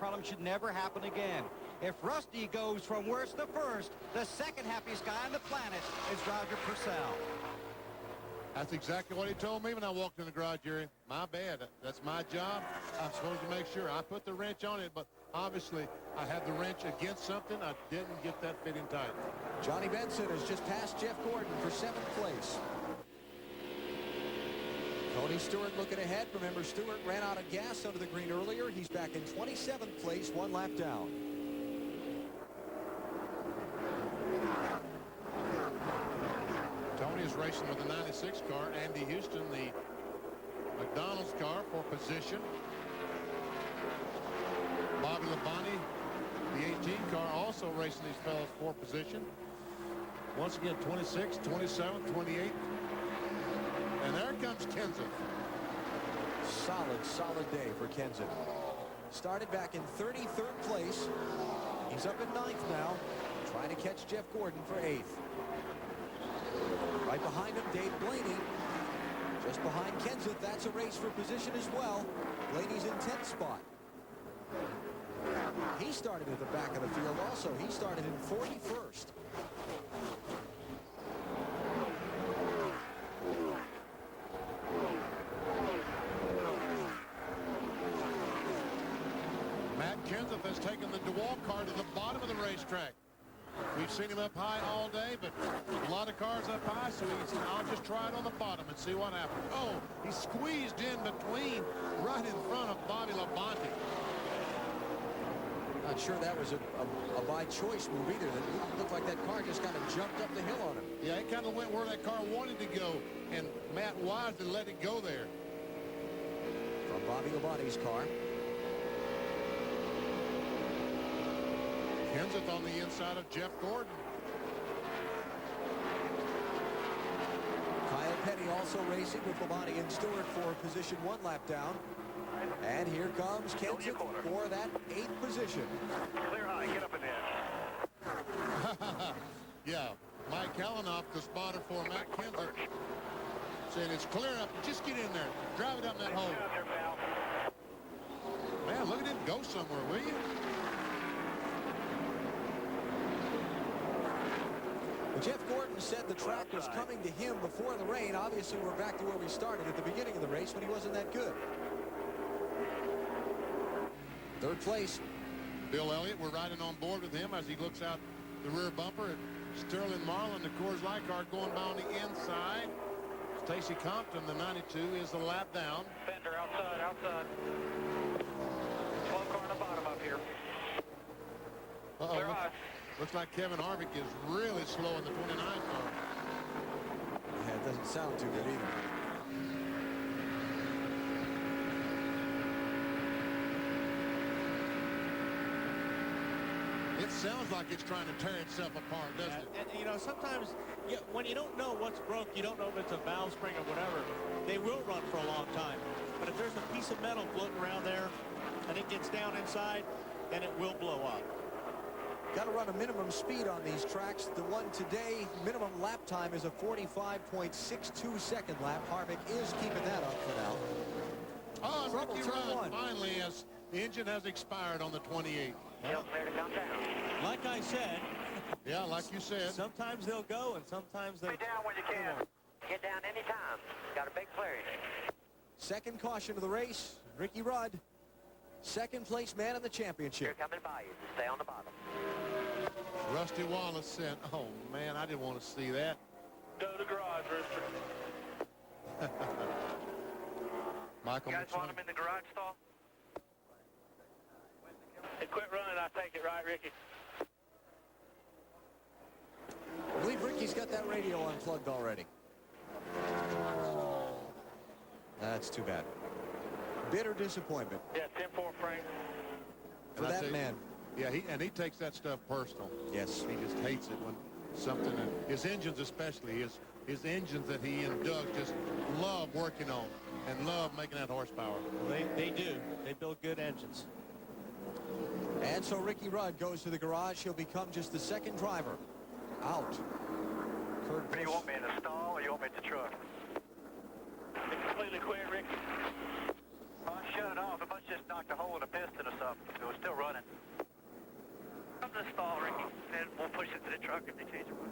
problem should never happen again. If Rusty goes from worst to first, the second happiest guy on the planet is Roger Purcell. That's exactly what he told me when I walked in the garage, Jerry. My bad. That's my job. I'm supposed to make sure I put the wrench on it, but obviously I had the wrench against something. I didn't get that fitting tight. Johnny Benson has just passed Jeff Gordon for 7th place. Tony Stewart looking ahead. Remember, Stewart ran out of gas under the green earlier. He's back in 27th place, 1 lap down. Tony is racing with the 96 car. Andy Houston, the McDonald's car, for position. Bobby Labonte, the 18 car, also racing these fellows for position. Once again, 26, 27, 28. And there comes Kenseth. Solid day for Kenseth. Started back in 33rd place. He's up in 9th now, trying to catch Jeff Gordon for 8th. Right behind him, Dave Blaney. Just behind Kenseth, that's a race for position as well. Blaney's in 10th spot. He started at the back of the field also. He started in 41st. Matt Kenseth has taken the DeWalt car to the bottom of the racetrack. We've seen him up high all day, but a lot of cars up high, so I'll just try it on the bottom and see what happens. Oh, he squeezed in between, right in front of Bobby Labonte. Not sure that was a by choice move either. It looked like that car just kind of jumped up the hill on him. Yeah, it kind of went where that car wanted to go, and Matt wisely let it go there. From Bobby Labonte's car. Kenseth on the inside of Jeff Gordon. Kyle Petty also racing with Labonte and Stewart for position 1 lap down. And here comes Kenseth for that 8th position. Clear high, get up in there. Yeah, Mike Kalanoff, the spotter for Matt Kenseth, saying it's clear up. Just get in there. Drive it up in that hole. Man, look at him go somewhere, will you? Well, Jeff Gordon said the track was coming to him before the rain. Obviously, we're back to where we started at the beginning of the race when he wasn't that good. 3rd place. Bill Elliott, we're riding on board with him as he looks out the rear bumper at Sterling Marlin, the Coors Light car, going by on the inside. Stacy Compton, the 92, is the lap down. Fender outside. Slow car on the bottom up here. Uh-oh, looks like Kevin Harvick is really slow in the 29 car. Yeah, it doesn't sound too good either. It sounds like it's trying to tear itself apart, doesn't it? And, you know, sometimes when you don't know what's broke, you don't know if it's a valve spring or whatever, they will run for a long time. But if there's a piece of metal floating around there and it gets down inside, then it will blow up. Got to run a minimum speed on these tracks. The one today, minimum lap time is a 45.62 second lap. Harvick is keeping that up for now. Oh, and Trouble, Ricky Rudd finally, as the engine has expired on the 28. Yep, there to come down. Like I said. Yeah, like you said. Sometimes they'll go and sometimes they'll... Get down when you can. Get down anytime. Got a big clearing. Second caution of the race, Ricky Rudd. 2nd place man in the championship. They're coming by you. Stay on the bottom. Rusty Wallace said, oh, man, I didn't want to see that. Go to the garage, Rooster. Michael, You guys want him in the garage stall? Hey, quit running. I take it right, Ricky. I believe Ricky's got that radio unplugged already. That's too bad. Bitter disappointment. Yeah, 10-4 frame. For that man. Yeah, he takes that stuff personal. Yes. He just hates it when something, his engines especially, his engines that he and Doug just love working on and love making that horsepower. Well, they do. They build good engines. And so Ricky Rudd goes to the garage. He'll become just the 2nd driver out. Kurt Busch. Do you want me in the stall or you want me at the truck? It's completely quit, Ricky. I shut it off. It must just knocked a hole in the piston or something. It was still stall, Ricky. Then we'll push it to the truck if they change their mind.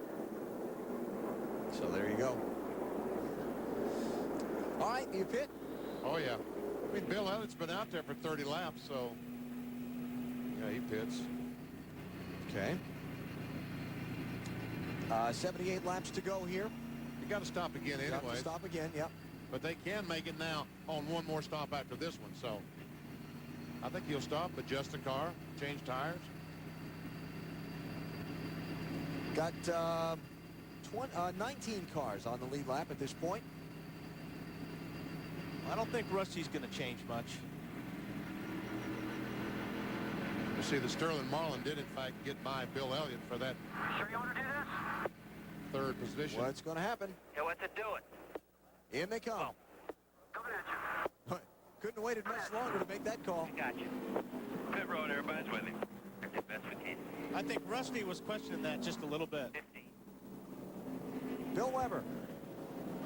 So there you go. All right, you pit? Oh, yeah. I mean, Bill Elliott's been out there for 30 laps, so yeah, he pits. Okay. 78 laps to go here. You got to stop again anyway. Stop again, yep. But they can make it now on one more stop after this one, so I think he'll stop, adjust the car, change tires. Got 19 cars on the lead lap at this point. I don't think Rusty's going to change much. You see, the Sterling Marlin did, in fact, get by Bill Elliott for that Sure you want to do this? third position. What's going to happen? Yeah, what's it do it? In they come. Coming at you. Couldn't have waited much longer to make that call. Got you. Pit road, everybody's with him. Do best we can. I think Rusty was questioning that just a little bit. 50. Bill Weber.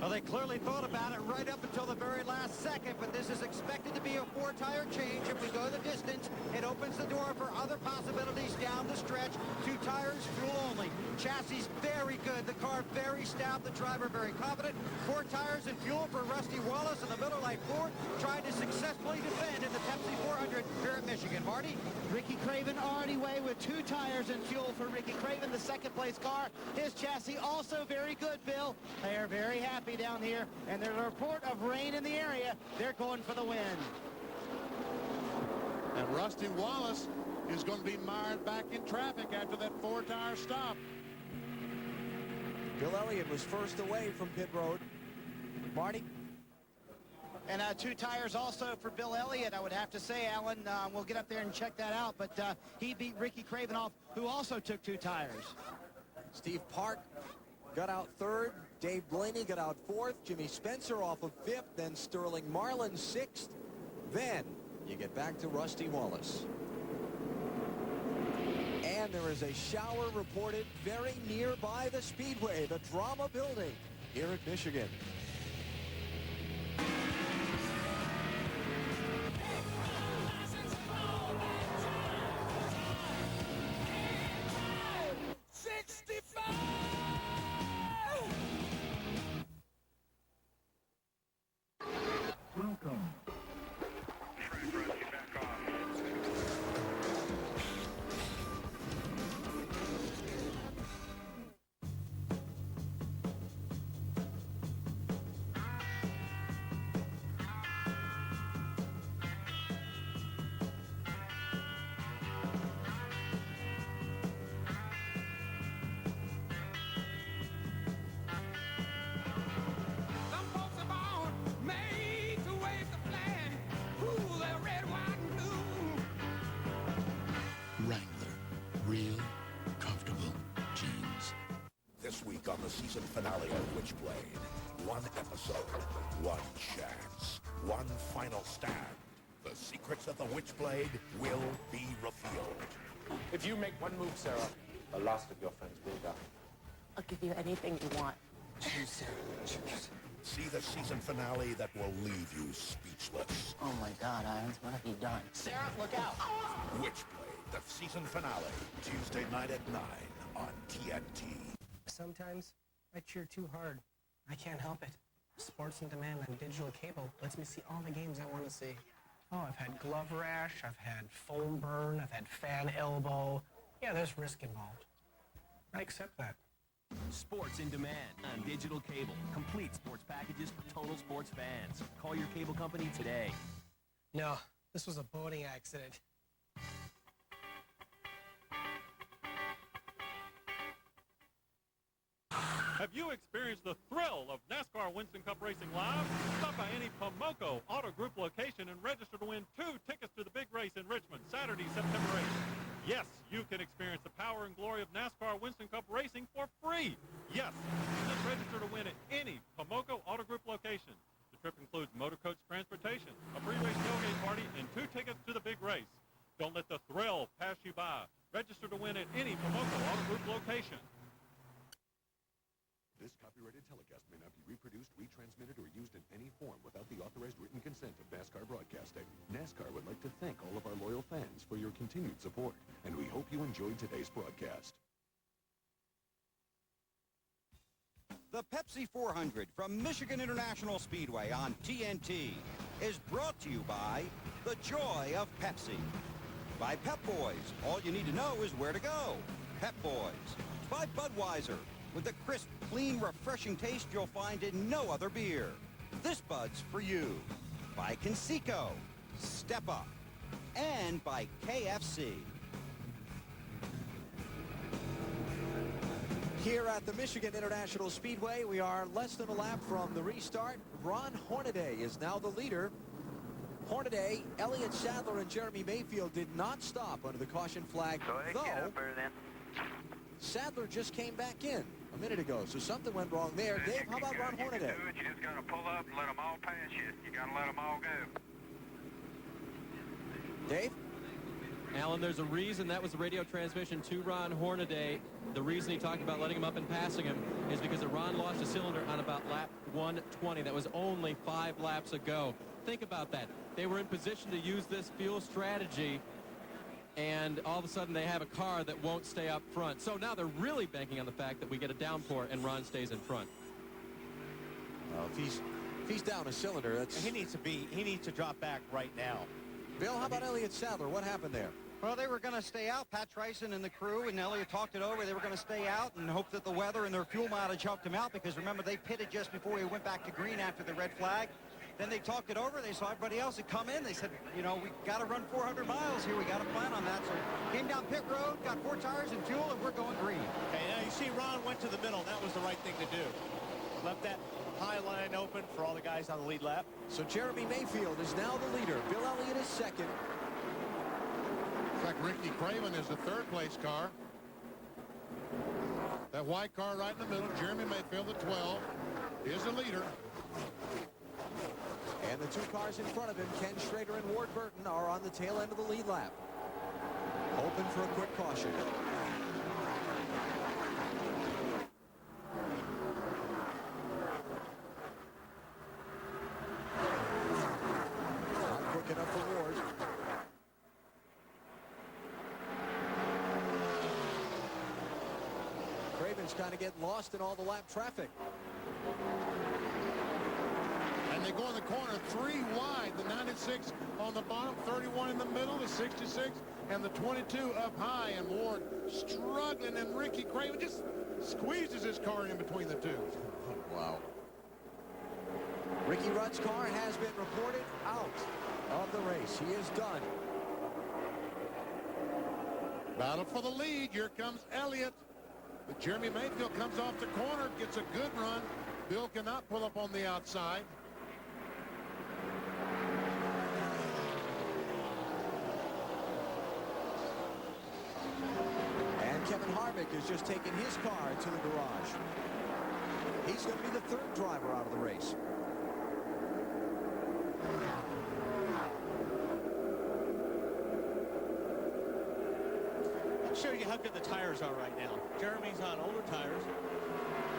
Well, they clearly thought about it right up until the very last second, but this is expected to be a four-tire change. If we go the distance, it opens the door for other possibilities down the stretch. 2 tires, fuel only. Chassis very good. The car very stout. The driver very confident. 4 tires and fuel for Rusty Wallace, and the Miller Lite Ford trying to successfully defend in the Pepsi 400 here at Michigan. Marty? Ricky Craven already away with 2 tires and fuel for Ricky Craven, the second-place car. His chassis also very good, Bill. They are very happy down here, and there's a report of rain in the area. They're going for the win. And Rusty Wallace is going to be mired back in traffic after that 4-tire stop. Bill Elliott was first away from pit road. Marty? And 2 tires also for Bill Elliott, I would have to say, Alan. We'll get up there and check that out, but he beat Ricky Craven off, who also took 2 tires. Steve Park got out third. Dave Blaney got out fourth. Jimmy Spencer off of fifth. Then Sterling Marlin sixth. Then you get back to Rusty Wallace. And there is a shower reported very nearby the Speedway, the Drama Building here at Michigan. On the season finale of Witchblade. 1 episode, 1 chance, 1 final stand. The secrets of the Witchblade will be revealed. If you make one move, Sarah, the last of your friends will die. I'll give you anything you want. Choose, Sarah, choose. See the season finale that will leave you speechless. Oh my God, Irons, what have you done? Sarah, look out! Witchblade, the season finale, Tuesday night at 9 on TNT. Sometimes I cheer too hard. I can't help it. Sports on Demand on digital cable lets me see all the games I want to see. Oh, I've had glove rash, I've had foam burn, I've had fan elbow. Yeah, there's risk involved. I accept that. Sports in Demand on digital cable. Complete sports packages for total sports fans. Call your cable company today. No, this was a boating accident. Have you experienced the thrill of NASCAR Winston Cup Racing Live? Stop by any Pomoco Auto Group location and register to win 2 tickets to the big race in Richmond, Saturday, September 8th. Yes, you can experience the power and glory of NASCAR Winston Cup Racing for free. Yes, just register to win at any Pomoco Auto Group location. The trip includes motor coach transportation, a free race tailgate party, and 2 tickets to the big race. Don't let the thrill pass you by. Register to win at any Pomoco Auto Group location. This copyrighted telecast may not be reproduced, retransmitted, or used in any form without the authorized written consent of NASCAR Broadcasting. NASCAR would like to thank all of our loyal fans for your continued support, and we hope you enjoyed today's broadcast. The Pepsi 400 from Michigan International Speedway on TNT is brought to you by the joy of Pepsi. By Pep Boys, all you need to know is where to go. Pep Boys. By Budweiser, with the crisp, clean, refreshing taste you'll find in no other beer. This Bud's for you. By Conseco. Step up. And by KFC. Here at the Michigan International Speedway, we are less than a lap from the restart. Ron Hornaday is now the leader. Hornaday, Elliott Sadler, and Jeremy Mayfield did not stop under the caution flag, though Sadler just came back in a minute ago, so something went wrong there. Dave, how about Ron Hornaday? You just got to pull up and let them all pass you. You got to let them all go. Dave? Alan, there's a reason that was the radio transmission to Ron Hornaday. The reason he talked about letting him up and passing him is because Ron lost a cylinder on about lap 120. That was only 5 laps ago. Think about that. They were in position to use this fuel strategy, and all of a sudden they have a car that won't stay up front. So now they're really banking on the fact that we get a downpour and Ron stays in front. Well, if he's down a cylinder, that's... He needs to drop back right now. Bill, how about Elliott Sadler? What happened there? Well, they were going to stay out. Pat Trison and the crew and Elliott talked it over. They were going to stay out and hope that the weather and their fuel mileage helped them out, because remember, they pitted just before we went back to green after the red flag. Then they talked it over. They saw everybody else had come in. They said, you know, we got to run 400 miles here. We got to plan on that. So came down pit road, got 4 tires and fuel, and we're going green. Okay, now you see Ron went to the middle. That was the right thing to do. Left that high line open for all the guys on the lead lap. So Jeremy Mayfield is now the leader. Bill Elliott is second. Looks like Ricky Craven is the third-place car. That white car right in the middle, Jeremy Mayfield, the 12, is the leader. And the 2 cars in front of him, Ken Schrader and Ward Burton, are on the tail end of the lead lap. Open for a quick caution. Not quick enough for Ward. Craven's kind of getting lost in all the lap traffic. And they go in the corner 3 wide. The 96 on the bottom, 31 in the middle, the 66, and the 22 up high. And Ward struggling, and Ricky Craven just squeezes his car in between the 2. Wow. Ricky Rudd's car has been reported out of the race. He is done. Battle for the lead. Here comes Elliott. But Jeremy Mayfield comes off the corner, gets a good run. Bill cannot pull up on the outside. And Kevin Harvick has just taken his car to the garage. He's going to be the 3rd driver out of the race. Show you how good the tires are right now. Jeremy's on older tires.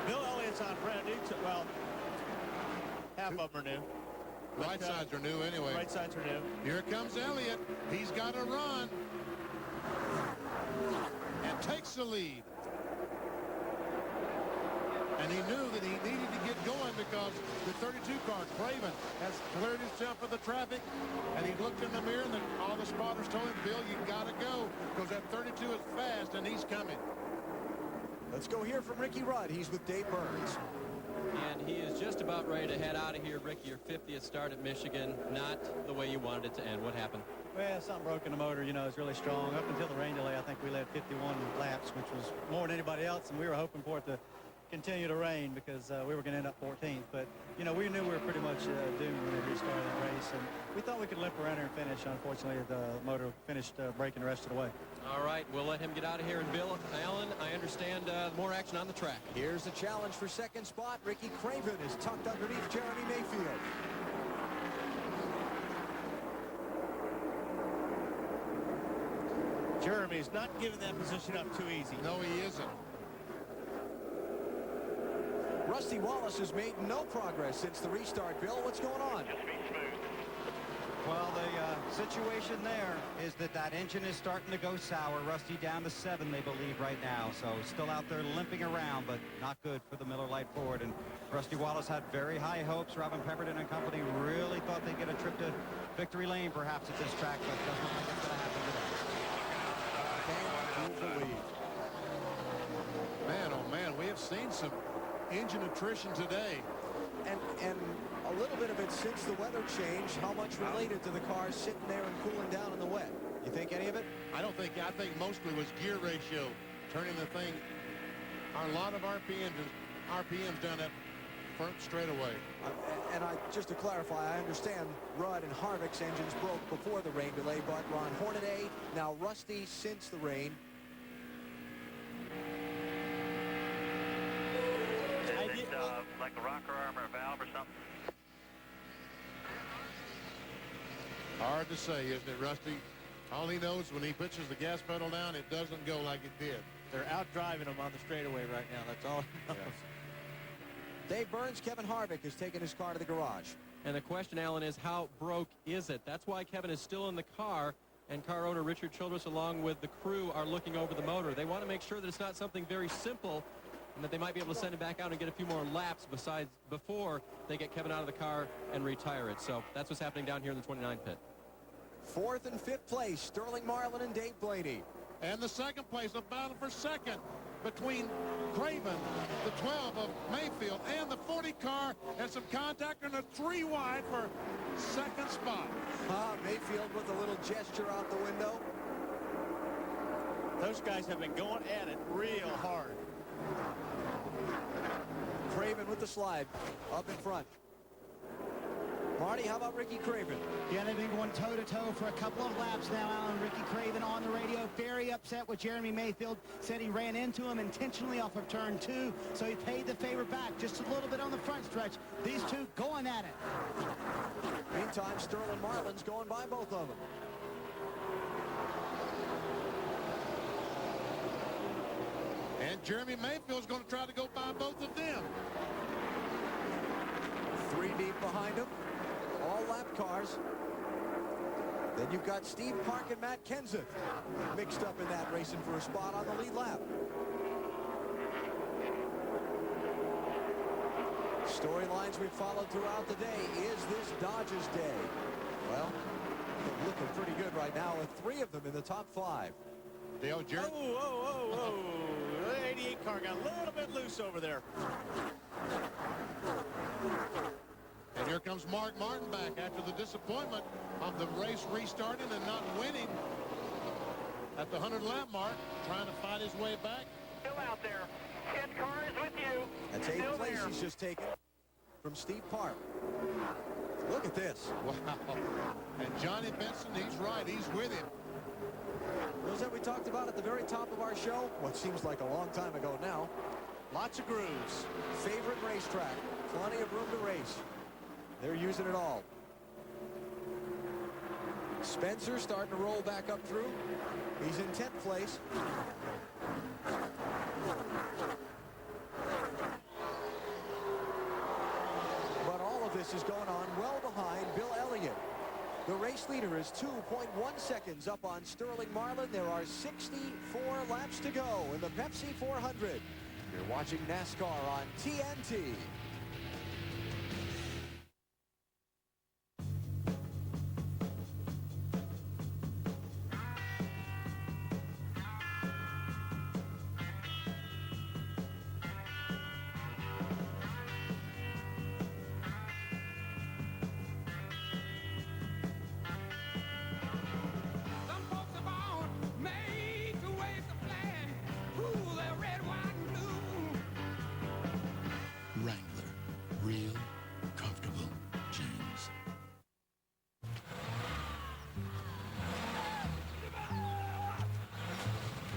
Bill Elliott's on brand new. Well, half of them are new. Right sides are new anyway. Right sides are new. Here comes Elliott. He's got a run. And takes the lead. And he knew that he needed to get going because the 32 car, Craven, has cleared himself of the traffic. And he looked in the mirror, and all the spotters told him, Bill, you got to go because that 32 is fast, and he's coming. Let's go hear from Ricky Rudd. He's with Dave Burns. And he is just about ready to head out of here. Ricky, your 50th start at Michigan, not the way you wanted it to end. What happened? Well, something broke in the motor. You know, it's really strong. Up until the rain delay, I think we led 51 laps, which was more than anybody else, and we were hoping for it to continue to rain because we were going to end up 14th. But, you know, we knew we were pretty much doomed when we restarted that race, and we thought we could limp around here and finish. Unfortunately, the motor finished breaking the rest of the way. All right, we'll let him get out of here. And Bill Allen, I understand more action on the track. Here's the challenge for second spot. Ricky Craven is tucked underneath Jeremy Mayfield. Jeremy's not giving that position up too easy. No, he isn't. Rusty Wallace has made no progress since the restart. Bill, what's going on? Just be smooth. Well, the situation there is that engine is starting to go sour. Rusty down to 7, they believe, right now. So still out there limping around, but not good for the Miller Lite Ford. And Rusty Wallace had very high hopes. Robin Pemberton and company really thought they'd get a trip to victory lane, perhaps, at this track, but doesn't look like it's going to happen today. Can you believe? Man, oh man, we have seen some engine attrition today. And a little bit of it since the weather change. How much related to the cars sitting there and cooling down in the wet? You think any of it? I think mostly was gear ratio, turning the thing on a lot of RPMs down that front straightaway. Just to clarify, I understand Rudd and Harvick's engines broke before the rain delay, but Ron Hornaday, now Rusty since the rain. Like a rocker arm or a valve or something? Hard to say, isn't it, Rusty? All he knows when he pushes the gas pedal down, it doesn't go like it did. They're out driving him on the straightaway right now. That's all he knows. Dave Burns, Kevin Harvick has taken his car to the garage. And the question, Alan, is how broke is it? That's why Kevin is still in the car, and car owner Richard Childress, along with the crew, are looking over the motor. They want to make sure that it's not something very simple, and that they might be able to send it back out and get a few more laps before they get Kevin out of the car and retire it. So that's what's happening down here in the 29 pit. 4th and 5th place, Sterling Marlin and Dave Blaney. And the second place, a battle for second between Craven, the 12 of Mayfield, and the 40 car, and some contact and a 3 wide for second spot. Mayfield with a little gesture out the window. Those guys have been going at it real hard. Craven with the slide up in front. Marty, how about Ricky Craven? Yeah, they've been going toe-to-toe for a couple of laps now, Alan. Ricky Craven on the radio, very upset with Jeremy Mayfield. Said he ran into him intentionally off of turn 2, so he paid the favor back just a little bit on the front stretch. These two going at it. Meantime, Sterling Marlin's going by both of them. And Jeremy Mayfield's going to try to go by both of them. 3 deep behind him. All lap cars. Then you've got Steve Park and Matt Kenseth mixed up in that, racing for a spot on the lead lap. Storylines we've followed throughout the day. Is this Dodge's day? Well, they're looking pretty good right now with 3 of them in the top 5. Dale Jarrett. Whoa. The 88 car got a little bit loose over there. And here comes Mark Martin back after the disappointment of the race restarting and not winning at the 100 lap mark, trying to fight his way back. Still out there. 10 car is with you. That's 8th place he's just taken from Steve Park. Look at this. Wow. And Johnny Benson, he's right. He's with him. Those that we talked about at the very top of our show, what seems like a long time ago now. Lots of grooves. Favorite racetrack. Plenty of room to race. They're using it all. Spencer starting to roll back up through. He's in 10th place. But all of this is going on well behind Bill Elliott. The race leader is 2.1 seconds up on Sterling Marlin. There are 64 laps to go in the Pepsi 400. You're watching NASCAR on TNT.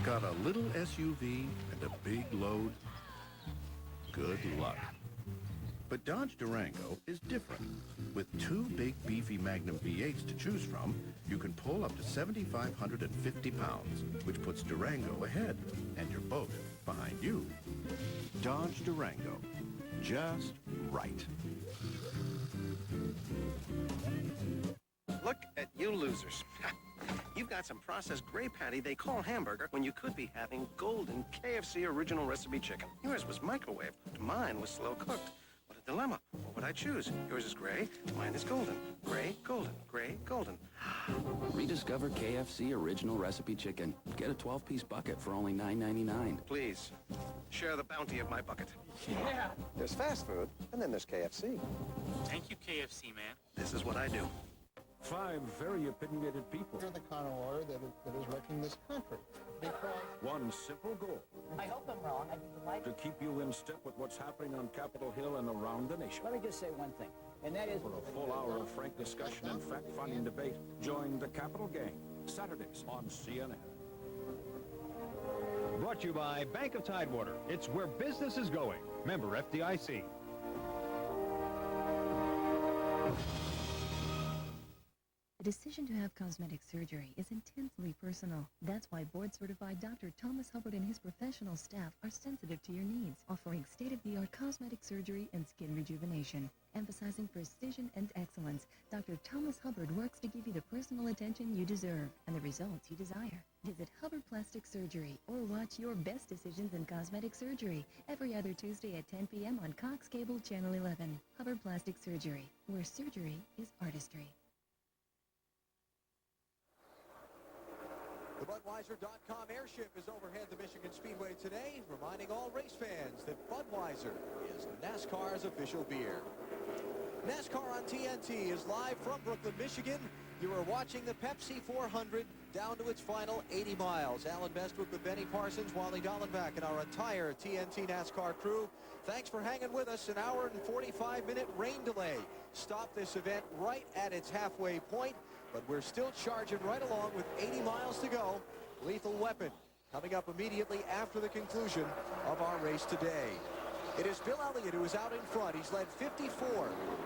Got a little SUV and a big load? Good luck. But Dodge Durango is different. With 2 big beefy Magnum V8s to choose from, you can pull up to 7,550 pounds, which puts Durango ahead and your boat behind you. Dodge Durango. just right. Look at you losers. You've got some processed gray patty they call hamburger when you could be having golden KFC original recipe chicken. Yours was microwaved. Mine was slow cooked. What a dilemma. What would I choose? Yours is gray. Mine is golden. Gray, golden. Gray, golden. Rediscover KFC original recipe chicken. Get a 12-piece bucket for only $9.99. Please, share the bounty of my bucket. Yeah. There's fast food, and then there's KFC. Thank you, KFC, man. This is what I do. 5 very opinionated people. You're the kind of war that is wrecking this country. Because One simple goal. I hope I'm wrong. I'd be delighted. To keep you in step with what's happening on Capitol Hill and around the nation. Let me just say one thing, and that is... For a full hour of frank discussion and fact-finding debate, join the Capitol Gang, Saturdays on CNN. Brought to you by Bank of Tidewater. It's where business is going. Member FDIC. The decision to have cosmetic surgery is intensely personal. That's why board-certified Dr. Thomas Hubbard and his professional staff are sensitive to your needs, offering state-of-the-art cosmetic surgery and skin rejuvenation. Emphasizing precision and excellence, Dr. Thomas Hubbard works to give you the personal attention you deserve and the results you desire. Visit Hubbard Plastic Surgery or watch Your Best Decisions in Cosmetic Surgery every other Tuesday at 10 p.m. on Cox Cable Channel 11. Hubbard Plastic Surgery, where surgery is artistry. The Budweiser.com airship is overhead the Michigan Speedway today, reminding all race fans that Budweiser is NASCAR's official beer. NASCAR on TNT is live from Brooklyn, Michigan. You are watching the Pepsi 400 down to its final 80 miles. Alan Bestwick with Benny Parsons, Wally Dallenbach, and our entire TNT NASCAR crew. Thanks for hanging with us. An hour and 45-minute rain delay stopped this event right at its halfway point. But we're still charging right along with 80 miles to go. Lethal Weapon coming up immediately after the conclusion of our race today. It is Bill Elliott who is out in front. He's led 54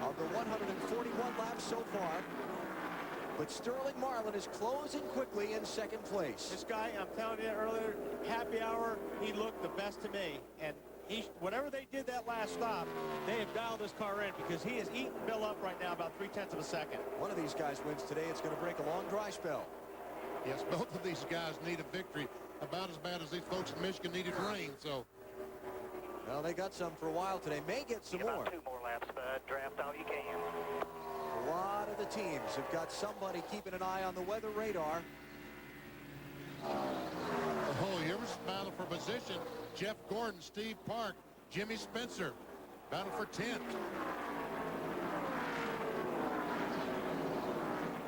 of the 141 laps so far. But Sterling Marlin is closing quickly in second place. This guy, I'm telling you earlier, happy hour, he looked the best to me. And whatever they did that last stop, they have dialed this car in because he is eating Bill up right now about 0.3 of a second. One of these guys wins today. It's going to break a long dry spell. Yes, both of these guys need a victory about as bad as these folks in Michigan needed rain. So, well, they got some for a while today. May get some more. About 2 more laps, bud. Draft all you can. A lot of the teams have got somebody keeping an eye on the weather radar. Oh, here's a battle for position. Jeff Gordon, Steve Park, Jimmy Spencer. Battle for 10th.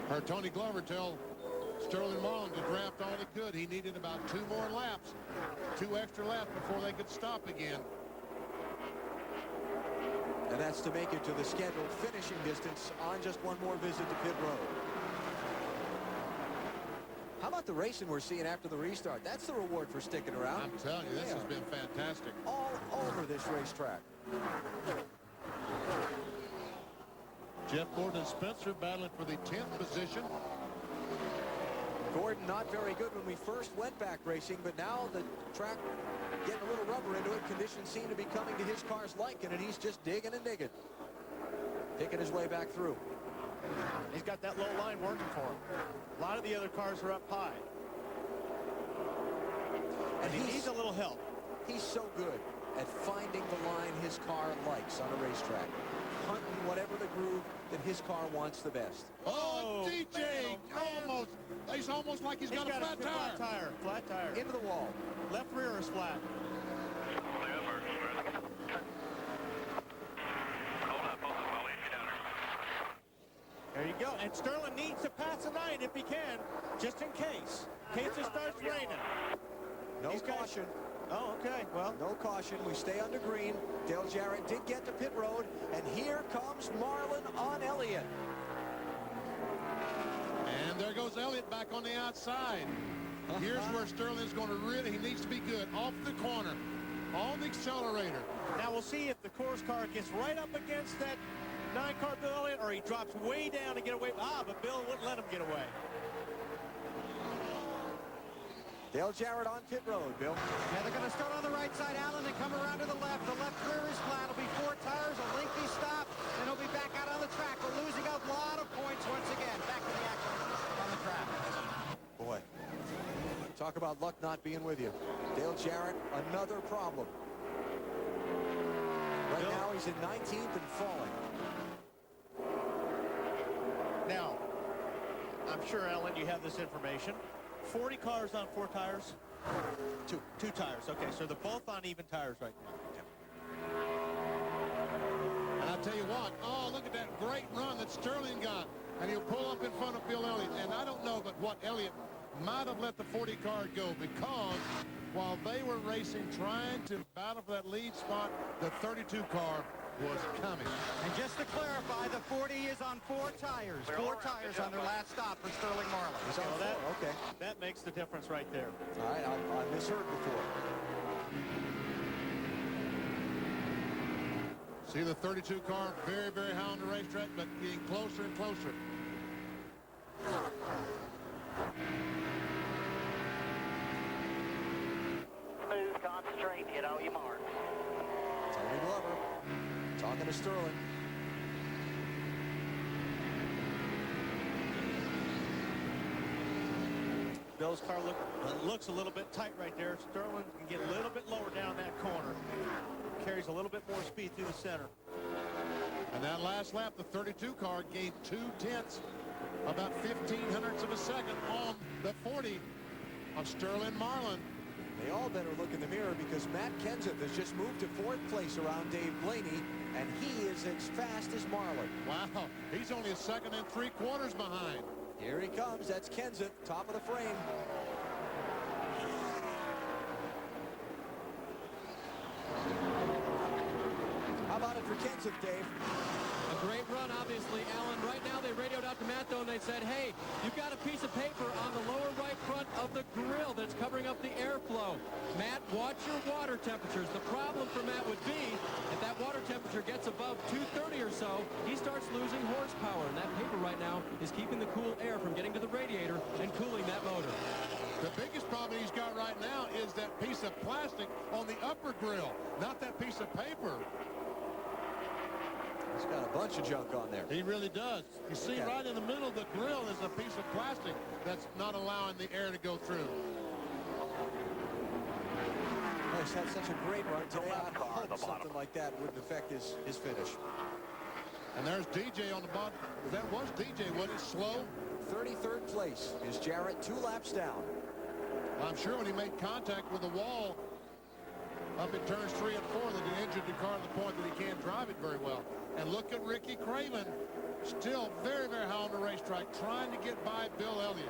Heard Tony Glover tell Sterling Marlin to draft all he could. He needed about 2 more laps, 2 extra laps before they could stop again. And that's to make it to the scheduled finishing distance on just one more visit to pit road. How about the racing we're seeing after the restart? That's the reward for sticking around. I'm telling you, this has been fantastic. All over this racetrack. Jeff Gordon and Spencer battling for the 10th position. Gordon not very good when we first went back racing, but now the track getting a little rubber into it. Conditions seem to be coming to his car's liking, and he's just digging and digging. Picking his way back through. He's got that low line working for him. A lot of the other cars are up high. And he needs a little help. He's so good at finding the line his car likes on a racetrack. Hunting whatever the groove that his car wants the best. Oh, DJ! Almost. He's almost like he's got a flat tire. Flat tire. Into the wall. Left rear is flat. There you go. And Sterling needs to pass a 9 if he can, just in case. In case it starts raining. No caution. Oh, okay. Well, no caution. We stay under green. Dale Jarrett did get to pit road, and here comes Marlin on Elliott. And there goes Elliott back on the outside. Here's where Sterling's going to really, he needs to be good. Off the corner, on the accelerator. Now we'll see if the course car gets right up against that 9-car Bill Elliott, or he drops way down to get away. But Bill wouldn't let him get away. Dale Jarrett on pit road, Bill. Yeah, they're going to start on the right side, Allen, and come around to the left. The left rear is flat. It'll be 4 tires, a lengthy stop, and he'll be back out on the track. We're losing a lot of points once again. Back to the action on the track. Boy, talk about luck not being with you. Dale Jarrett, another problem. Right now, he's in 19th and falling. Now, I'm sure, Alan, you have this information. 40 cars on 4 tires? Two tires. Okay, so they're both on even tires right now. And I'll tell you what, oh, look at that great run that Sterling got. And he'll pull up in front of Bill Elliott. And I don't know but what Elliott might have let the 40 car go, because while they were racing, trying to battle for that lead spot, the 32 car was coming. And just to clarify, the 40 is on 4 tires. 4 tires on their last stop for Sterling Marlin. He's on 4, okay. That makes the difference right there. All right, I misheard before. See the 32 car very, very high on the racetrack, but getting closer and closer. Smooth, concentrate, hit all your marks. Tony Glover talking to Sterling. Bill's car looks a little bit tight right there. Sterling can get a little bit lower down that corner. Carries a little bit more speed through the center. And that last lap, the 32 car gained 2/10, about 0.15 of a second on the 40 of Sterling Marlin. They all better look in the mirror, because Matt Kenseth has just moved to 4th place around Dave Blaney, and he is as fast as Marlin. Wow, he's only a 2 3/4 behind. Here he comes. That's Kenseth, top of the frame. How about it for Kenseth, Dave? A great run, obviously, Alan. Right now, they radioed out to Matt, though, and they said, hey, you've got a piece of paper on the lower right front of the grill that's covering up the airflow. Matt, watch your water temperatures. The problem for Matt would be, if that water temperature gets above 230 or so, he starts losing horsepower, and that paper right now is keeping the cool air from getting to the radiator and cooling that motor. The biggest problem he's got right now is that piece of plastic on the upper grill, not that piece of paper. He's got a bunch of junk on there. He really does. You see, right in the middle of the grill is a piece of plastic that's not allowing the air to go through. Well, he's had such a great run today. I hope something like that wouldn't affect his finish. And there's DJ on the bottom. That was DJ, wasn't it? Slow. 33rd place is Jarrett, 2 laps down. I'm sure when he made contact with the wall up in turns 3 and 4 that he injured the car to the point that he can't drive it very well. And look at Ricky Craven, still very, very high on the racetrack, trying to get by Bill Elliott.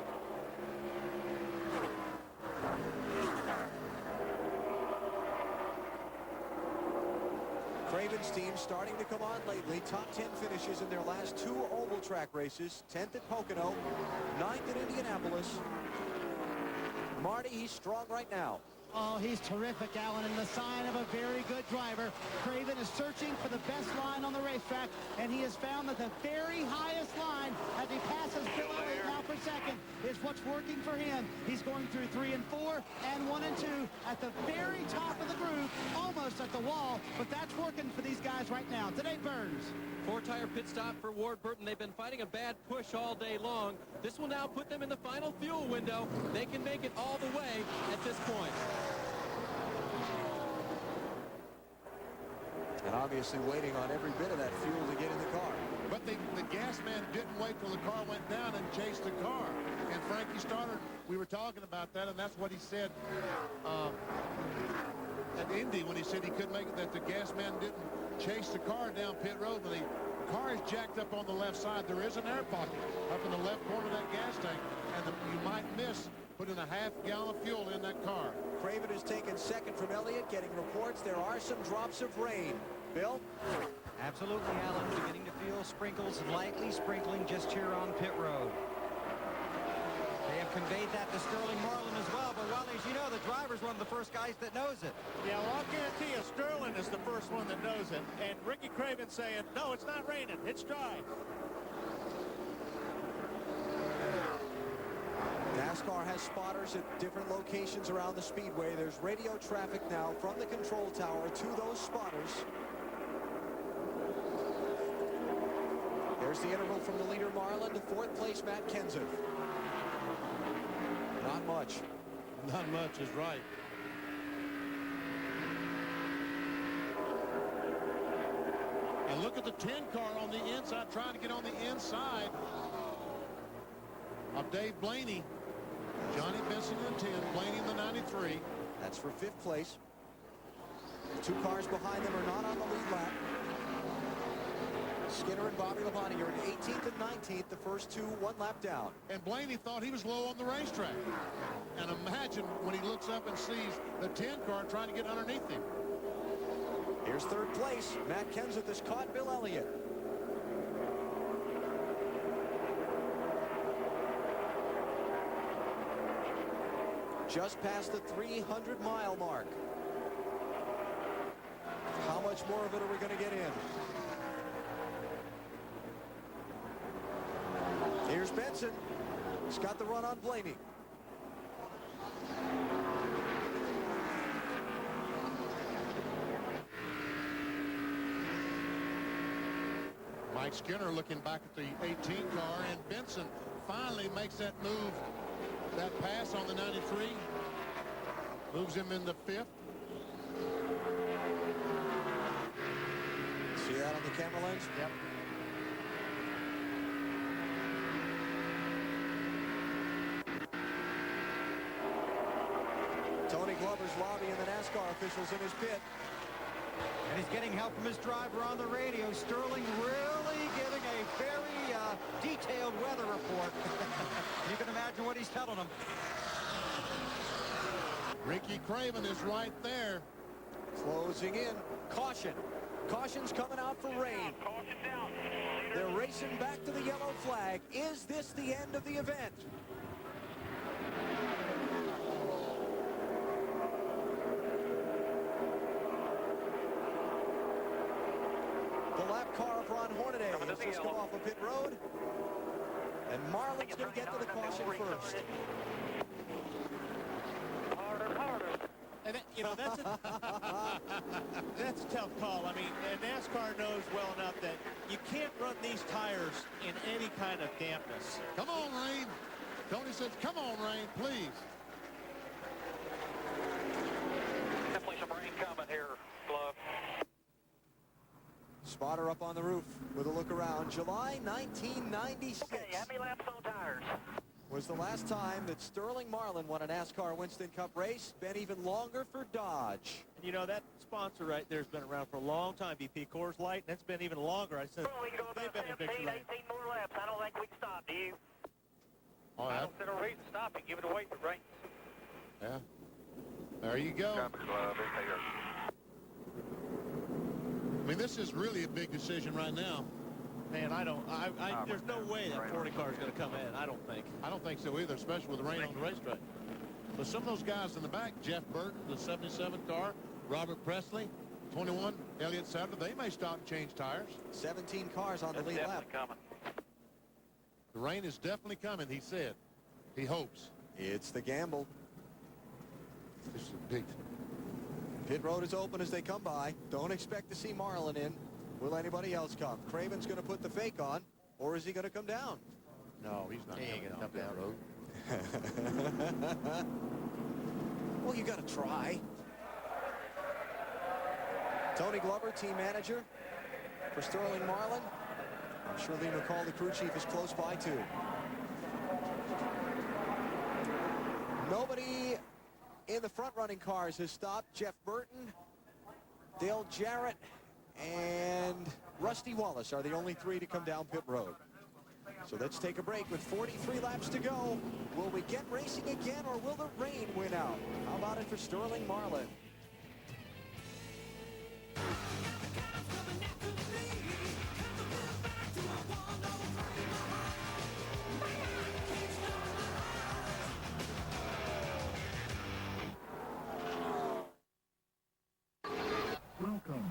Craven's team starting to come on lately. Top 10 finishes in their last 2 oval track races. 10th at Pocono, 9th at Indianapolis. Marty, he's strong right now. Oh, he's terrific, Alan, and the sign of a very good driver. Craven is searching for the best line on the racetrack, and he has found that the very highest line, as he passes Bill Elliott now for second, is what's working for him. He's going through 3 and 4 and 1 and 2 at the very top of the groove, almost at the wall, but that's working for these guys right now. Today, Burns. 4-tire pit stop for Ward Burton. They've been fighting a bad push all day long. This will now put them in the final fuel window. They can make it all the way at this point. And obviously waiting on every bit of that fuel to get in the car. But the gas man didn't wait till the car went down and chased the car. And Frankie Stoddard, we were talking about that, and that's what he said at Indy when he said he couldn't make it, that the gas man didn't chase the car down pit road. When the car is jacked up on the left side, there is an air pocket up in the left corner of that gas tank, and you might miss putting a half gallon of fuel in that car. Craven has taken second from Elliott, getting reports there are some drops of rain. Bill? Absolutely, Alan. Beginning to feel sprinkles, lightly sprinkling just here on pit road. They have conveyed that to Sterling Marlin as well, but Wally, as you know, the driver's one of the first guys that knows it. Yeah, well, I'll guarantee you Sterling is the first one that knows it. And Ricky Craven saying, no, it's not raining, it's dry. NASCAR has spotters at different locations around the speedway. There's radio traffic now from the control tower to those spotters. There's the interval from the leader Marlin to fourth place Matt Kenseth. Not much. Not much is right. And look at the 10 car on the inside, trying to get on the inside of Dave Blaney. Johnny Benson in the 10, Blaney in the 93. That's for fifth place. The two cars behind them are not on the lead lap. Skinner and Bobby Labonte are in 18th and 19th, the first two 1 lap down. And Blaney thought he was low on the racetrack. And imagine when he looks up and sees the 10 car trying to get underneath him. Here's third place. Matt Kenseth has caught Bill Elliott. Just past the 300-mile mark. How much more of it are we going to get in? Here's Benson. He's got the run on Blaney. Mike Skinner looking back at the 18 car, and Benson finally makes that move, that pass on the 93. Moves him in the 5th. See that on the camera lens? Yep. Tony Glover's lobbying the NASCAR officials in his pit. And he's getting help from his driver on the radio. Sterling really giving a very detailed weather report. You can imagine what he's telling them. Ricky Craven is right there. Closing in. Caution. Caution's coming out for rain. They're racing back to the yellow flag. Is this the end of the event? The lap car of Ron Hornaday has just come off of pit road. And Marlin's going to get to the caution first. And that, you know, that's a tough call. I mean, NASCAR knows well enough that you can't run these tires in any kind of dampness. Come on, rain. Tony says, come on, rain, please. Definitely some rain coming here, Glove. Spotter up on the roof with a look around. July 1996. Okay, how many laps on tires? Was the last time that Sterling Marlin won a NASCAR Winston Cup race. Been even longer for Dodge. And you know, that sponsor right there has been around for a long time, BP Coors Light, and it's been even longer. I said, well, we can go about 17, 18 more laps. I don't think we can stop, do you? All right. I don't see no reason to stop it. Give it away for rain. Yeah. There you go. I mean, this is really a big decision right now. Man, there's no way that 40 car is going to come in. I don't think. I don't think so either, especially with the rain on the racetrack. But some of those guys in the back, Jeff Burton, the 77 car, Robert Presley, 21, Elliott Sadler, they may stop and change tires. 17 cars on the lead lap. Coming. The rain is definitely coming, he said. He hopes. It's the gamble. This is a big. Pit road is open as they come by. Don't expect to see Marlin in. Will anybody else come? Craven's going to put the fake on, or is he going to come down? No, he's not going to come down road. Well, you got to try. Tony Glover, team manager for Sterling Marlin. I'm sure Lee McCall, the crew chief, is close by too. Nobody in the front-running cars has stopped. Jeff Burton, Dale Jarrett, and Rusty Wallace are the only three to come down pit road. So let's take a break with 43 laps to go. Will we get racing again, or will the rain win out? How about it for Sterling Marlin? Welcome.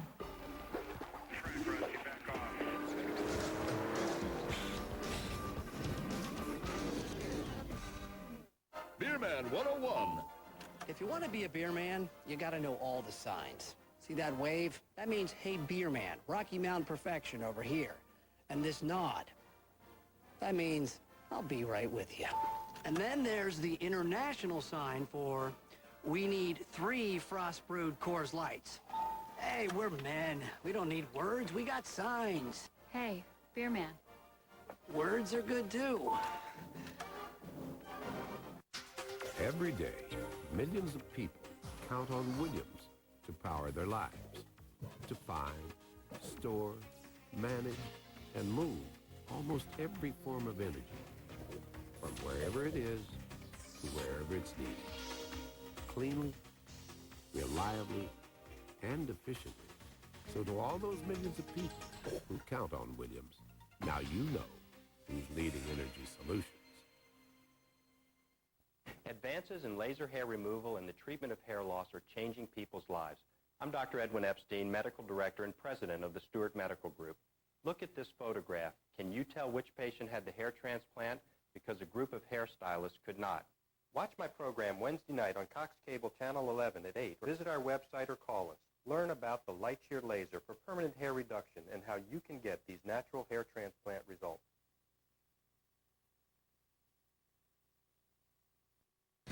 If you want to be a beer man, you got to know all the signs. See that wave? That means, hey, beer man, Rocky Mountain Perfection over here. And this nod, that means, I'll be right with you. And then there's the international sign for, we need 3 frost-brewed Coors Lights. Hey, we're men. We don't need words. We got signs. Hey, beer man. Words are good, too. Every day, millions of people count on Williams to power their lives, to find, store, manage, and move almost every form of energy, from wherever it is to wherever it's needed, cleanly, reliably, and efficiently. So to all those millions of people who count on Williams, now you know who's leading energy solutions. Advances in laser hair removal and the treatment of hair loss are changing people's lives. I'm Dr. Edwin Epstein, Medical Director and President of the Stewart Medical Group. Look at this photograph. Can you tell which patient had the hair transplant? Because a group of hairstylists could not. Watch my program Wednesday night on Cox Cable Channel 11 at 8. Visit our website or call us. Learn about the Light Shear Laser for permanent hair reduction and how you can get these natural hair transplant results.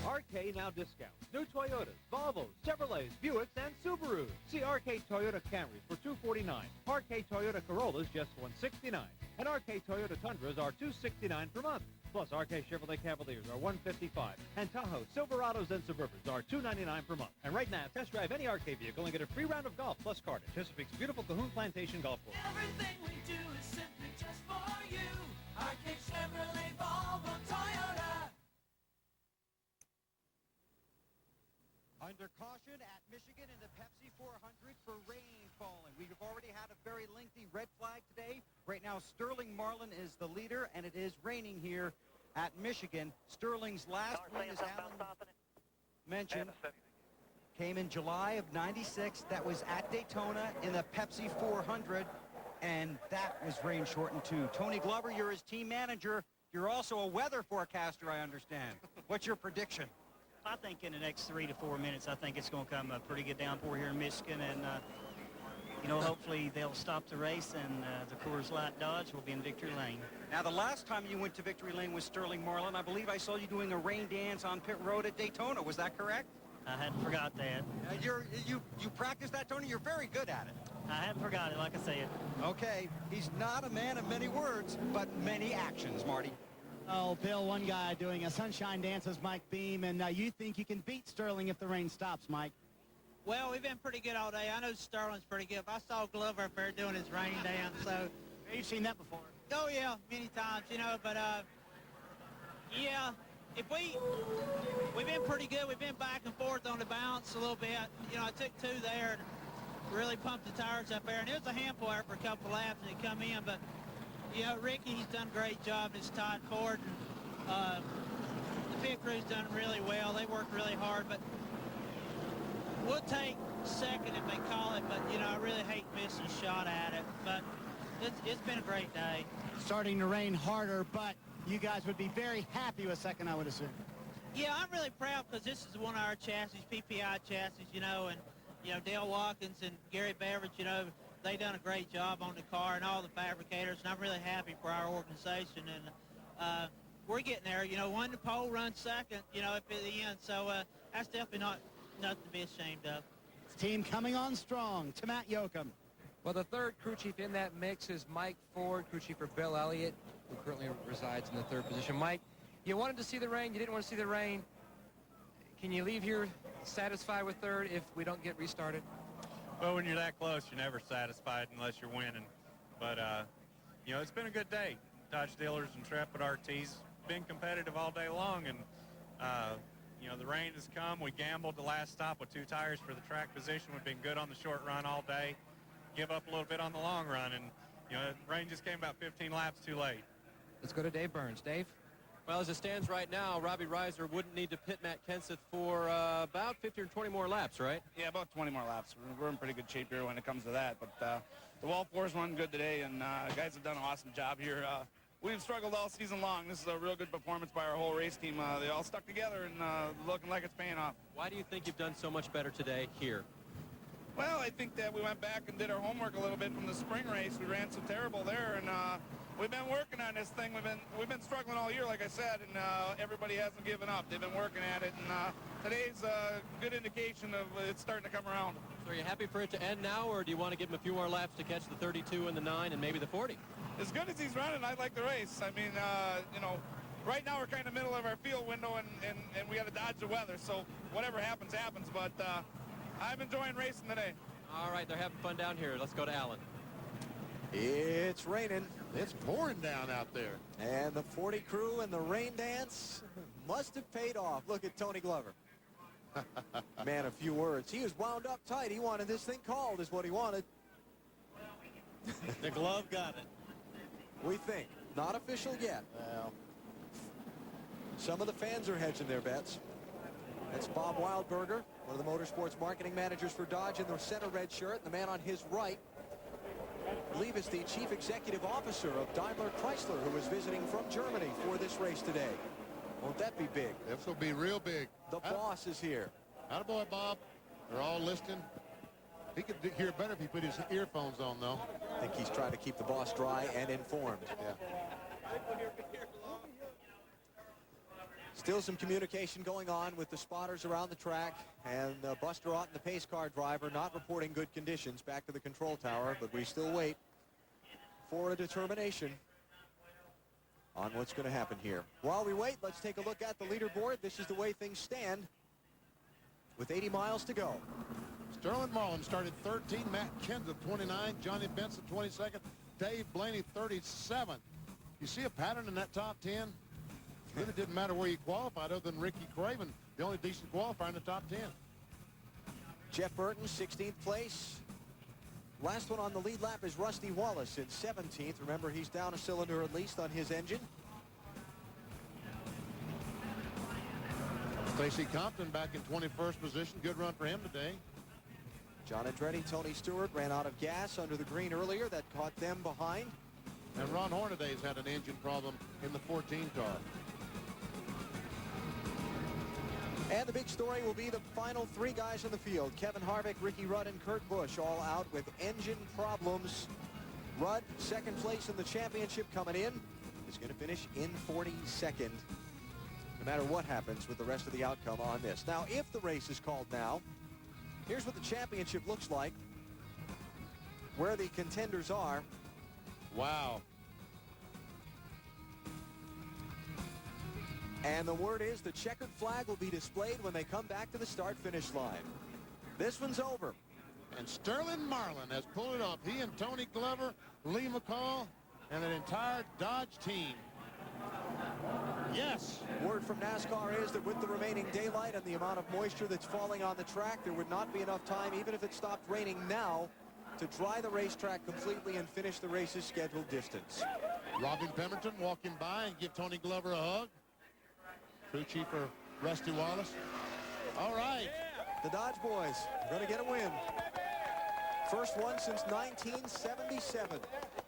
RK Now discounts. New Toyotas, Volvos, Chevrolets, Buicks, and Subarus. See RK Toyota Camrys for $249. RK Toyota Corollas just $169. And RK Toyota Tundras are $269 per month. Plus RK Chevrolet Cavaliers are $155. And Tahoe, Silverados, and Suburbans are $299 per month. And right now, test drive any RK vehicle and get a free round of golf plus card at Chesapeake's beautiful Cahoon Plantation Golf Course. Everything we do is simply just for you. RK Chevrolet, Volvo, Toyota. Under caution at Michigan in the Pepsi 400 for rain falling. We've already had a very lengthy red flag today. Right now, Sterling Marlin is the leader, and it is raining here at Michigan. Sterling's last win, as Alan mentioned, came in July of '96. That was at Daytona in the Pepsi 400, and that was rain shortened too. Tony Glover, you're his team manager. You're also a weather forecaster, I understand. What's your prediction? I think in the next 3 to 4 minutes, I think it's going to come a pretty good downpour here in Michigan, and you know, hopefully they'll stop the race, and the Coors Light Dodge will be in victory lane. Now, the last time you went to victory lane with Sterling Marlin, I believe I saw you doing a rain dance on pit road at Daytona. Was that correct? I hadn't forgot that. You practiced that, Tony? You're very good at it. I hadn't forgot it, like I said. Okay, he's not a man of many words, but many actions, Marty. Oh, Bill, one guy doing a sunshine dance is Mike Beam, and you think you can beat Sterling if the rain stops, Mike? Well, we've been pretty good all day. I know Sterling's pretty good. I saw Glover up there doing his rain dance, so... You've seen that before? Oh, yeah, many times, you know, but, yeah, we've been pretty good. We've been back and forth on the bounce a little bit. You know, I took 2 there and really pumped the tires up there, and it was a handful there for a couple laps, and it come in, but... You know, Ricky, he's done a great job. It's Todd Ford. And, the pit crew's done really well. They worked really hard, but we'll take second if they call it. But, you know, I really hate missing a shot at it. But it's been a great day. Starting to rain harder, but you guys would be very happy with second, I would assume. Yeah, I'm really proud because this is one of our chassis, PPI chassis, you know, and, you know, Dale Watkins and Gary Beveridge, you know, they done a great job on the car and all the fabricators, and I'm really happy for our organization. And we're getting there. You know, won the pole, run second, you know, up at the end. So that's definitely nothing to be ashamed of. Team coming on strong to Matt Yoakum. Well, the third crew chief in that mix is Mike Ford, crew chief for Bill Elliott, who currently resides in the 3rd position. Mike, you wanted to see the rain. You didn't want to see the rain. Can you leave here satisfied with 3rd if we don't get restarted? Well, when you're that close, you're never satisfied unless you're winning. But, you know, it's been a good day. Dodge Dealers and Intrepid RT's been competitive all day long. And, you know, the rain has come. We gambled the last stop with 2 tires for the track position. We've been good on the short run all day. Give up a little bit on the long run. And, you know, the rain just came about 15 laps too late. Let's go to Dave Burns. Dave? Well, as it stands right now, Robbie Reiser wouldn't need to pit Matt Kenseth for about 15 or 20 more laps, right? Yeah, about 20 more laps. We're in pretty good shape here when it comes to that. But the wall fours run good today, and guys have done an awesome job here we've struggled all season long. This is a real good performance by our whole race team. They all stuck together and looking like it's paying off. Why do you think you've done so much better today here? Well, I think that we went back and did our homework a little bit from the spring race. We ran so terrible there, and we've been working on this thing. We've been struggling all year, like I said, and everybody hasn't given up. They've been working at it, and today's a good indication of it's starting to come around. So are you happy for it to end now, or do you want to give him a few more laps to catch the 32 and the 9 and maybe the 40? As good as he's running, I like the race. I mean, you know, right now we're kind of middle of our field window, and we got to dodge the weather. So whatever happens, happens. But I'm enjoying racing today. All right, they're having fun down here. Let's go to Alan. It's raining. It's pouring down out there. And the 40 crew and the rain dance must have paid off. Look at Tony Glover. Man, a few words. He was wound up tight. He wanted this thing called, is what he wanted. The glove got it. We think. Not official yet. Well, some of the fans are hedging their bets. That's Bob Wildberger, one of the motorsports marketing managers for Dodge in the center red shirt. The man on his right, I believe, is the chief executive officer of Daimler Chrysler, who is visiting from Germany for this race today. Won't that be big? This will be real big. The boss is here. Attaboy, Bob. They're all listening. He could hear better if he put his earphones on, though. I think he's trying to keep the boss dry and informed. Yeah. Still some communication going on with the spotters around the track, and Buster Otten, the pace car driver, not reporting good conditions back to the control tower, but we still wait for a determination on what's going to happen here. While we wait, let's take a look at the leaderboard. This is the way things stand with 80 miles to go. Sterling Marlin started 13, Matt Kenseth 29, Johnny Benson 22nd, Dave Blaney 37. You see a pattern in that top 10? Really didn't matter where you qualified other than Ricky Craven, the only decent qualifier in the top 10. Jeff Burton, 16th place. Last one on the lead lap is Rusty Wallace in 17th. Remember, he's down a cylinder at least on his engine. Stacey Compton back in 21st position. Good run for him today. John Andretti, Tony Stewart ran out of gas under the green earlier. That caught them behind. And Ron Hornaday's had an engine problem in the 14 car. And the big story will be the final three guys in the field. Kevin Harvick, Ricky Rudd, and Kurt Busch all out with engine problems. Rudd, second place in the championship, coming in, is going to finish in 42nd, no matter what happens with the rest of the outcome on this. Now, if the race is called now, here's what the championship looks like, where the contenders are. Wow. And the word is the checkered flag will be displayed when they come back to the start-finish line. This one's over. And Sterling Marlin has pulled it off. He and Tony Glover, Lee McCall, and an entire Dodge team. Yes. Word from NASCAR is that with the remaining daylight and the amount of moisture that's falling on the track, there would not be enough time, even if it stopped raining now, to dry the racetrack completely and finish the race's scheduled distance. Robin Pemberton walking by and give Tony Glover a hug. Crew chief for Rusty Wallace. All right. The Dodge boys are going to get a win. First one since 1977.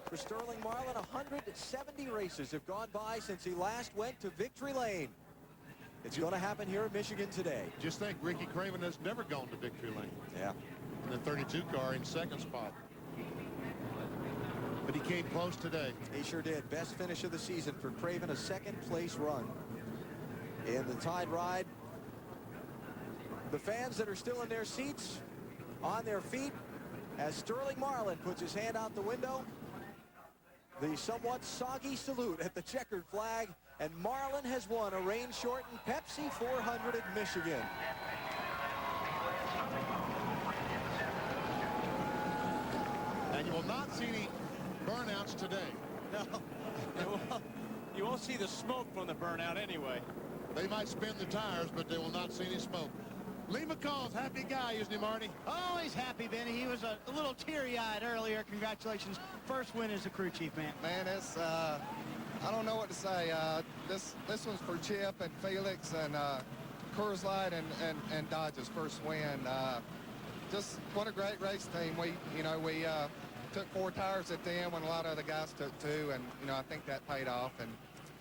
For Sterling Marlin, 170 races have gone by since he last went to victory lane. It's going to happen here in Michigan today. Just think, Ricky Craven has never gone to victory lane. Yeah. In the 32 car in second spot. But he came close today. He sure did. Best finish of the season for Craven, a second place run in the Tide Ride. The fans that are still in their seats, on their feet, as Sterling Marlin puts his hand out the window. The somewhat soggy salute at the checkered flag, and Marlin has won a rain-shortened Pepsi 400 at Michigan. And you will not see any burnouts today. No. You won't see the smoke from the burnout anyway. They might spin the tires, but they will not see any smoke. Lee McCall's happy guy, isn't he, Marty? Always happy, Benny. He was a little teary-eyed earlier. Congratulations. First win as a crew chief, man. Man, it's, I don't know what to say. This one's for Chip and Felix and Coors Light and Dodge's first win. Just what a great race team. We took 4 tires at the end when a lot of other guys took 2, and, you know, I think that paid off. And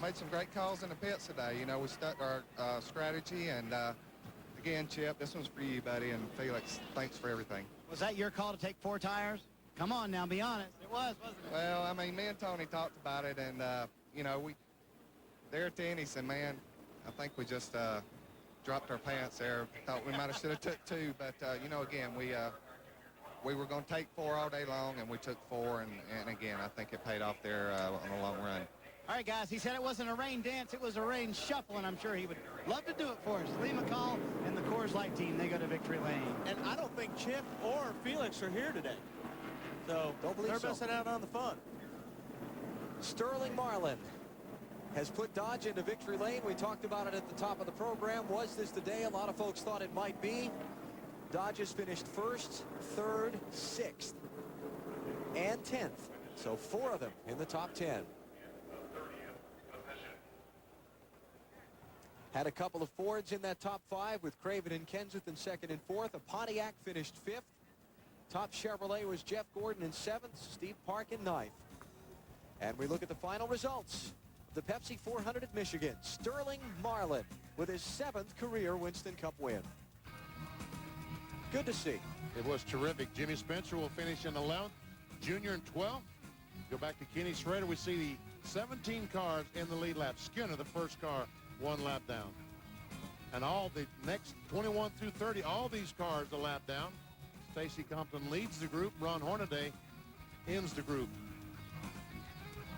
made some great calls in the pits today. You know, we stuck to our strategy, and again, Chip, this one's for you, buddy, and Felix, thanks for everything. Was that your call to take 4 tires? Come on now, be honest. It was, wasn't it? Well, I mean, me and Tony talked about it, and, you know, there at the end, he said, man, I think we just dropped our pants there. Thought we might have should have took 2, but, you know, again, we were going to take 4 all day long, and we took 4, and again, I think it paid off there on the long run. All right, guys, he said it wasn't a rain dance, it was a rain shuffle, and I'm sure he would love to do it for us. Lee McCall and the Coors Light team, they go to victory lane. And I don't think Chip or Felix are here today. So they're missing out on the fun. Sterling Marlin has put Dodge into victory lane. We talked about it at the top of the program. Was this the day? A lot of folks thought it might be. Dodge has finished 1st, 3rd, 6th, and 10th. So 4 of them in the top 10. Had a couple of Fords in that top 5 with Craven and Kenseth in 2nd and 4th. A Pontiac finished 5th. Top Chevrolet was Jeff Gordon in 7th, Steve Park in 9th. And we look at the final results. The Pepsi 400 at Michigan. Sterling Marlin with his 7th career Winston Cup win. Good to see. It was terrific. Jimmy Spencer will finish in 11th, Junior in 12th. Go back to Kenny Schrader. We see the 17 cars in the lead lap. Skinner, the first car, 1 lap down. And all the next 21 through 30, all these cars a lap down. Stacy Compton leads the group. Ron Hornaday ends the group.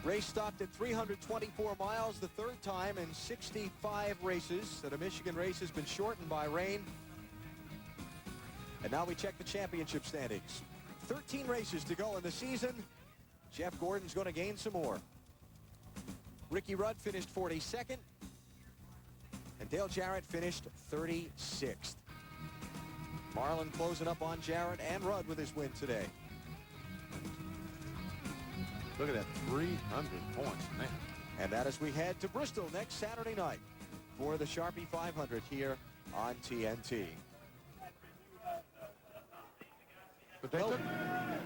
Race stopped at 324 miles, the 3rd time in 65 races that a Michigan race has been shortened by rain. And now we check the championship standings. 13 races to go in the season. Jeff Gordon's going to gain some more. Ricky Rudd finished 42nd. And Dale Jarrett finished 36th. Marlin closing up on Jarrett and Rudd with his win today. Look at that, 300 points, man. And that as we head to Bristol next Saturday night for the Sharpie 500 here on TNT. But they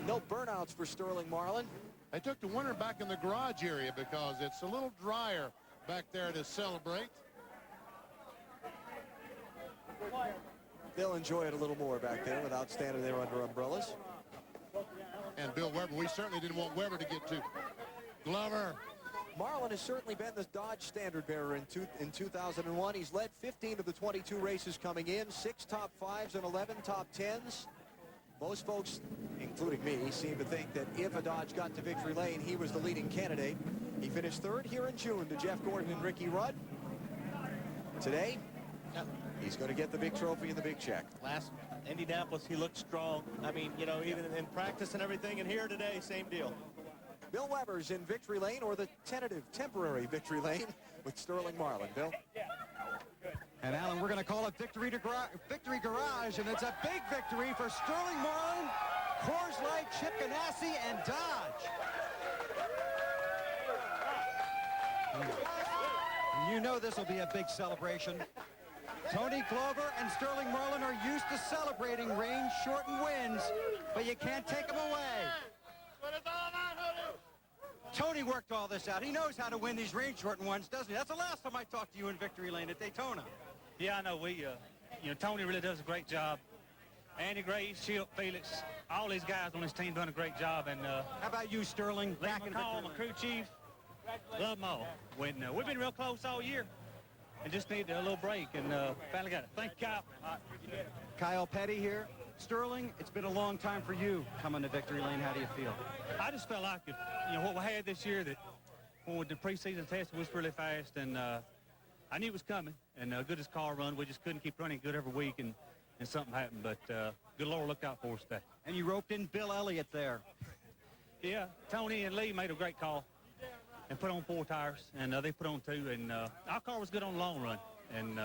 no burnouts for Sterling Marlin. They took the winner back in the garage area because it's a little drier back there to celebrate. They'll enjoy it a little more back there without standing there under umbrellas. And Bill Weber, we certainly didn't want Weber to get to. Glover. Marlin has certainly been the Dodge standard bearer in 2001. He's led 15 of the 22 races coming in, 6 top 5s and 11 top 10s. Most folks, including me, seem to think that if a Dodge got to victory lane, he was the leading candidate. He finished 3rd here in June to Jeff Gordon and Ricky Rudd. Today, he's going to get the big trophy and the big check. Last Indianapolis, he looked strong. I mean, you know, even in practice and everything, and here today, same deal. Bill Weber's in victory lane, or the temporary victory lane with Sterling Marlin. Bill? And Alan, we're going to call it Victory Garage, and it's a big victory for Sterling Marlin, Coors Light, Chip Ganassi, and Dodge. And you know this will be a big celebration. Tony Glover and Sterling Marlin are used to celebrating rain-shortened wins, but you can't take them away. Tony worked all this out. He knows how to win these rain-shortened ones, doesn't he? That's the last time I talked to you in victory lane at Daytona. Yeah, I know. Tony really does a great job. Andy Graves, Chip, Felix, all these guys on this team done a great job. And how about you, Sterling? Lee McCall, my crew chief, love them all. We've been real close all year and just needed a little break, and finally got it. Thank you, Kyle. Kyle Petty here. Sterling, it's been a long time for you coming to victory lane. How do you feel? I just felt like what we had this year, that when the preseason test was really fast, and I knew it was coming, and good as car run, we just couldn't keep running good every week, and something happened, but good Lord looked out for us today. And you roped in Bill Elliott there. Yeah, Tony and Lee made a great call and put on 4 tires, and they put on 2, and our car was good on the long run, and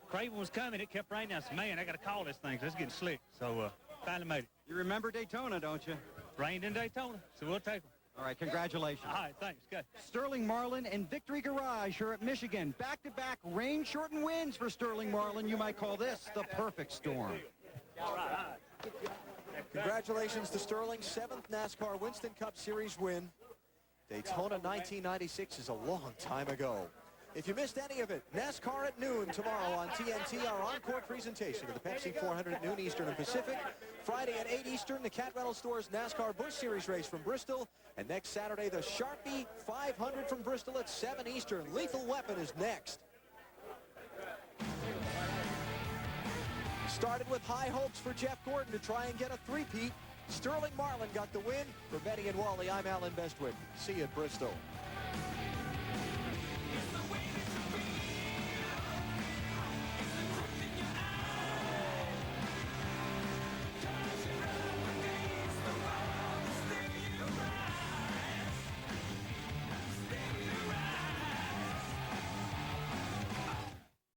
Craven was coming. It kept raining. I said, man, I got to call this thing, 'cause it's getting slick. So finally made it. You remember Daytona, don't you? Rained in Daytona, so we'll take them. All right, congratulations. All right, thanks. Good. Sterling Marlin and Victory Garage here at Michigan. Back-to-back rain-shortened wins for Sterling Marlin. You might call this the perfect storm. All right. Congratulations to Sterling, 7th NASCAR Winston Cup Series win. Daytona 1996 is a long time ago. If you missed any of it, NASCAR at noon tomorrow on TNT, our encore presentation of the Pepsi 400 at noon Eastern and Pacific. Friday at 8 Eastern, the Cat Rental Stores NASCAR Busch Series race from Bristol. And next Saturday, the Sharpie 500 from Bristol at 7 Eastern. Lethal Weapon is next. Started with high hopes for Jeff Gordon to try and get a three-peat. Sterling Marlin got the win. For Betty and Wally, I'm Alan Bestwick. See you at Bristol.